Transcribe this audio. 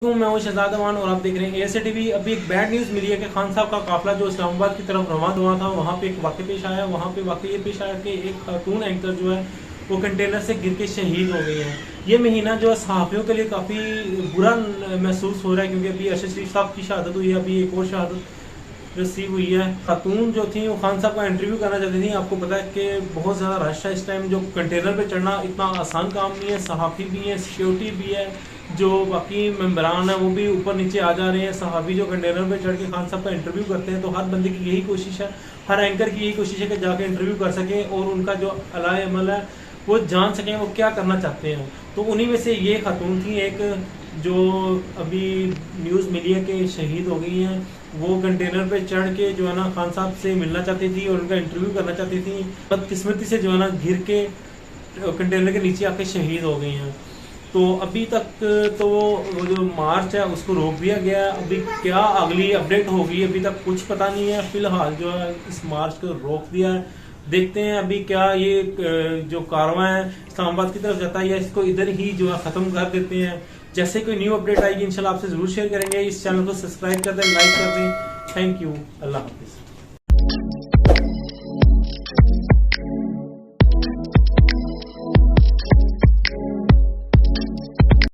मैं हूं शहजाद अमान और आप देख रहे हैं ASA TV। अभी एक बैड न्यूज़ मिली है कि खान साहब का काफिला जो इस्लामाबाद की तरफ रवाना हुआ था, वहाँ पे एक वाक़या पेश आया। वहाँ पे वाक़या ये पेश आया कि एक खातून एंकर जो है वो कंटेनर से गिर के शहीद हो गई है। ये महीना जो है सहाफ़ियों के लिए काफ़ी बुरा महसूस हो रहा है, क्योंकि अभी अरशद शरीफ साहब की शहादत हुई है, अभी एक और शहादत रिसीव हुई है। खातून जो थी वो खान साहब का इंटरव्यू करना चाहती थी। आपको पता है कि बहुत ज़्यादा रश है इस टाइम। जो कंटेनर पे चढ़ना इतना आसान काम नहीं है। सहाफ़ी भी है, सिक्योरिटी भी है, जो बाकी मेम्बरान है वो भी ऊपर नीचे आ जा रहे हैं। सहाफ़ी जो कंटेनर पे चढ़ के खान साहब का इंटरव्यू करते हैं, तो हर बंदे की यही कोशिश है, हर एंकर की यही कोशिश है कि जाके इंटरव्यू कर सकें और उनका जो अलाए अमल है वो जान सकें वो क्या करना चाहते हैं। तो उन्हीं में से ये खातून थी एक, जो अभी न्यूज़ मिली है कि शहीद हो गई हैं। वो कंटेनर पे चढ़ के जो है ना खान साहब से मिलना चाहती थी और उनका इंटरव्यू करना चाहती थी। बदकिस्मती से जो है ना गिर के कंटेनर के नीचे आके शहीद हो गई हैं। तो अभी तक तो वो जो मार्च है उसको रोक दिया गया है। अभी क्या अगली अपडेट होगी अभी तक कुछ पता नहीं है। फिलहाल जो है इस मार्च को रोक दिया है। देखते हैं अभी क्या ये जो कारवां है इस्लामाबाद की तरफ जाता है या इसको इधर ही जो है ख़त्म कर देते हैं। जैसे कोई न्यू अपडेट आएगी इंशाल्लाह आपसे ज़रूर शेयर करेंगे। इस चैनल को सब्सक्राइब कर दें, लाइक कर दें। थैंक यू, अल्लाह हाफिज़।